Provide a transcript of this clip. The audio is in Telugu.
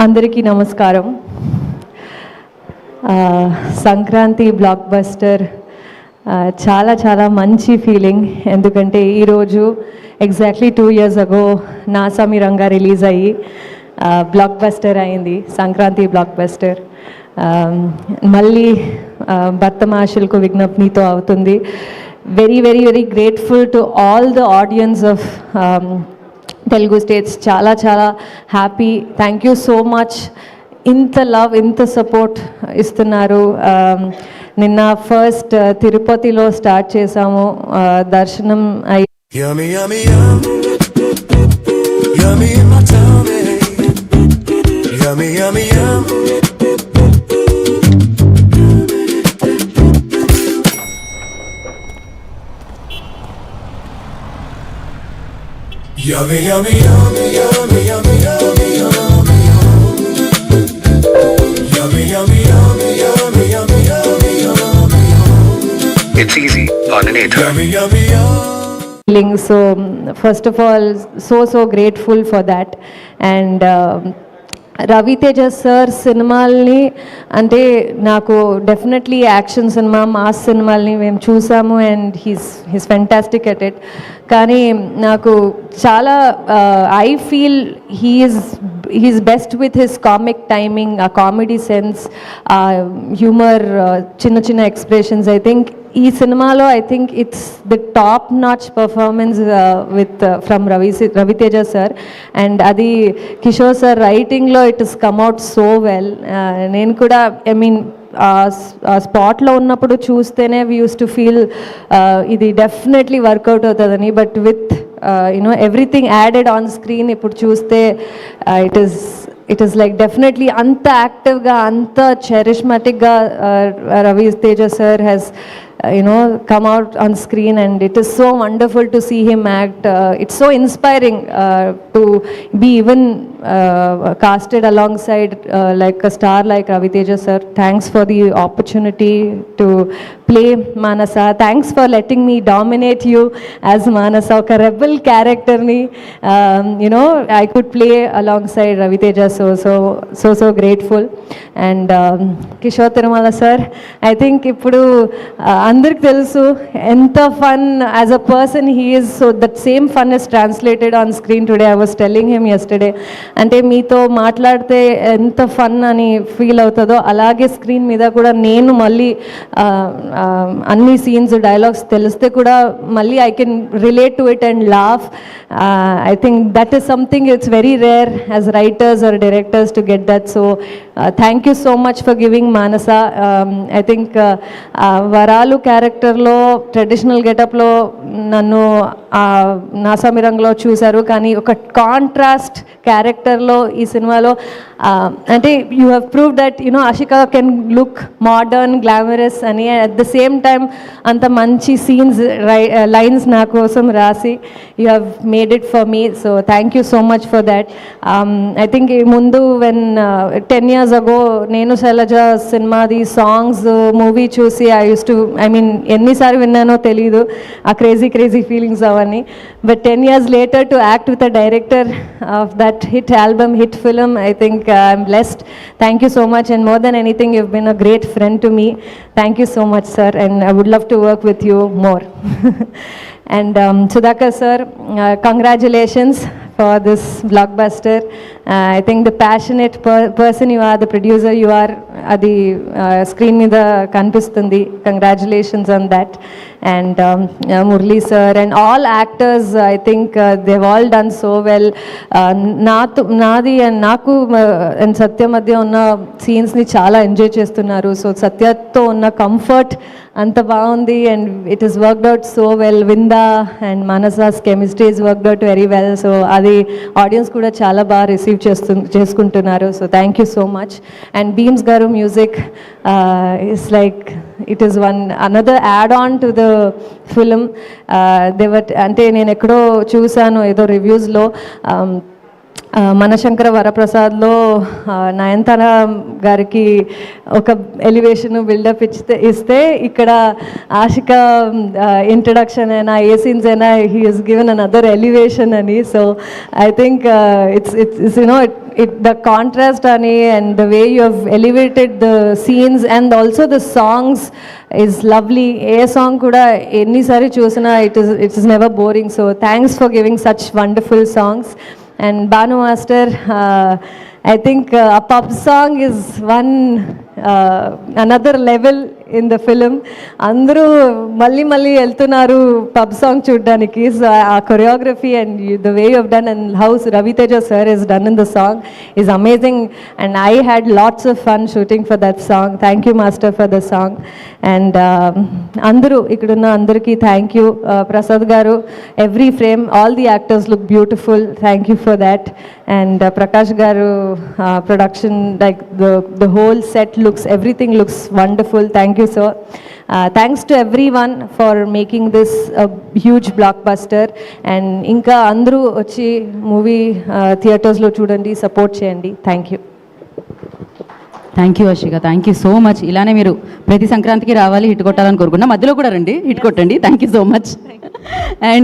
అందరికీ నమస్కారం. సంక్రాంతి బ్లాక్ బస్టర్ చాలా చాలా మంచి ఫీలింగ్. ఎందుకంటే ఈరోజు ఎగ్జాక్ట్లీ 2 years ago నాసా మీరంగా రిలీజ్ అయ్యి బ్లాక్ బస్టర్ అయింది, సంక్రాంతి బ్లాక్ బస్టర్. మళ్ళీ భర్తమాషులకు విజ్ఞప్తితో అవుతుంది. Very very very grateful to all the audience of Telugu states. చాలా చాలా happy. Thank you so much. ఇంత లవ్, ఇంత సపోర్ట్ ఇస్తున్నారు. నిన్న ఫస్ట్ తిరుపతిలో స్టార్ట్ చేసాము, దర్శనం అయ్యి Yummy, yummy, yum. Yummy in my tummy. Yummy, yummy, yum. Yummy, yummy, yummy, yummy, yummy, yummy, yummy, yummy, yummy, yummy, yummy, yummy, yummy, yummy. It's easy on an eater. Yummy, yummy, yum. So first of all, so grateful for that. And Ravi Teja sir సినిమాల్ని అంటే నాకు డెఫినెట్లీ యాక్షన్ సినిమా, మాస్ సినిమాల్ని మేము చూసాము and he's fantastic at it. కానీ నాకు చాలా I feel he's best with his comic timing, ఆ కామెడీ సెన్స్, ఆ హ్యూమర్, చిన్న చిన్న ఎక్స్ప్రెషన్స్. ఐ థింక్ ఈ సినిమాలో I think it's the top notch performance from Ravi Teja sir. And అది కిషోర్ సార్ రైటింగ్లో it is come out so well. నేను కూడా ఐ మీన్ స్పాట్లో ఉన్నప్పుడు చూస్తేనే వీ యూస్ టు ఫీల్ ఇది డెఫినెట్లీ వర్కౌట్ అవుతుందని. But with everything added on screen ఇప్పుడు చూస్తే ఇట్ ఈస్ లైక్ డెఫినెట్లీ అంత యాక్టివ్గా, అంత చెరిష్మాటిక్గా Ravi Teja sir has come out on screen, and it is so wonderful to see him act. It's so inspiring to be even casted alongside like a star like Raviteja sir. Thanks for the opportunity to play Manasa. Thanks for letting me dominate you as Manasa, oka rebel character ni I could play alongside Raviteja. So grateful. And Kishore Tirumala sir, I think ippudu అందరికి తెలుసు ఎంత fun as a person he is. So that same fun is translated on screen today. I was telling him yesterday, అంటే మీతో మాట్లాడితే ఎంత ఫన్ అని ఫీల్ అవుతుందో అలాగే స్క్రీన్ మీద కూడా నేను మళ్ళీ అన్ని సీన్స్, డైలాగ్స్ తెలిస్తే కూడా మళ్ళీ I can relate to it and laugh. I think that is something it's very rare as writers or directors to get that. So thank you so much for giving Manasa. I think Varalu క్యారెక్టర్లో ట్రెడిషనల్ గెటప్లో నన్ను నాసామిరంగలో చూశారు, కానీ ఒక కాంట్రాస్ట్ క్యారెక్టర్లో ఈ సినిమాలో అంటే you have prove that Ashika can look modern, glamorous అని. అట్ ద సేమ్ టైమ్ అంత మంచి సీన్స్, లైన్స్ నా కోసం రాసి you have made it for me. So thank you so much for that. I think ముందు వెన్ 10 years ago నేను శైలజ సినిమాది సాంగ్స్ మూవీ చూసి ఐ మీన్ ఎన్నిసార్లు విన్నానో తెలీదు ఆ క్రేజీ ఫీలింగ్స్ అవన్నీ. But 10 years later to act with a director of that hit album, hit film, I think I'm blessed. Thank you so much, and more than anything you've been a great friend to me. Thank you so much sir, and I would love to work with you more. And Sudhakar sir, congratulations for this blockbuster. I think the passionate person you are, the producer you are, adi screen మీద కనిపిస్తుంది. Congratulations on that. And Murli sir and all actors, I think they've all done so well. నాది and నాకు and సత్య మధ్య ఉన్న సీన్స్ని చాలా ఎంజాయ్ చేస్తున్నారు. సో సత్యతో ఉన్న కంఫర్ట్ అంత బాగుంది, and it is worked out so well. విందా అండ్ మనసాస్ chemistry is worked out very well. So అది ఆడియన్స్ కూడా చాలా బాగా రిసీవ్ చేసుకుంటున్నారు. So thank you so much. And Bheems గారు music is like it is another add on to the film. అంటే నేను ఎక్కడో చూశాను ఏదో రివ్యూస్లో మనశంకర వరప్రసాద్లో నయనతార గారికి ఒక ఎలివేషన్ బిల్డప్ ఇస్తే ఇక్కడ ఆషిక ఇంట్రడక్షన్ అయినా ఏ సీన్స్ అయినా he is given another elevation అని. So I think it's you know the contrast ani and the way you have elevated the scenes and also the songs is lovely. A song kuda enni sari chusina it is never boring. So thanks for giving such wonderful songs. And Banu Master, I think a pub song is another level in the film. అందరూ మళ్ళీ వెళ్తున్నారు పబ్ సాంగ్ చూడడానికి. సో ఆ choreography and the way you have done and how Ravi Teja sir is done in the song is amazing and I had lots of fun shooting for that song. Thank you master for the song. And అందరూ ఇక్కడున్న అందరికీ థ్యాంక్ యూ. ప్రసాద్ గారు, every frame all the actors look beautiful, thank you for that. And Prakash గారు production like the whole set looks, everything looks wonderful. Thank you sir. Thanks to everyone for making this a huge blockbuster. And inka andru vachi movie theaters lo chudandi, support cheyandi. Thank you. Thank you Ashika, thank you so much. ఇలానే మీరు ప్రతి సంక్రాంతికి రావాలి, హిట్ కొట్టాలని కోరుకున్నా. మధ్యలో కూడా రండి, హిట్ కొట్టండి. Thank you so much. And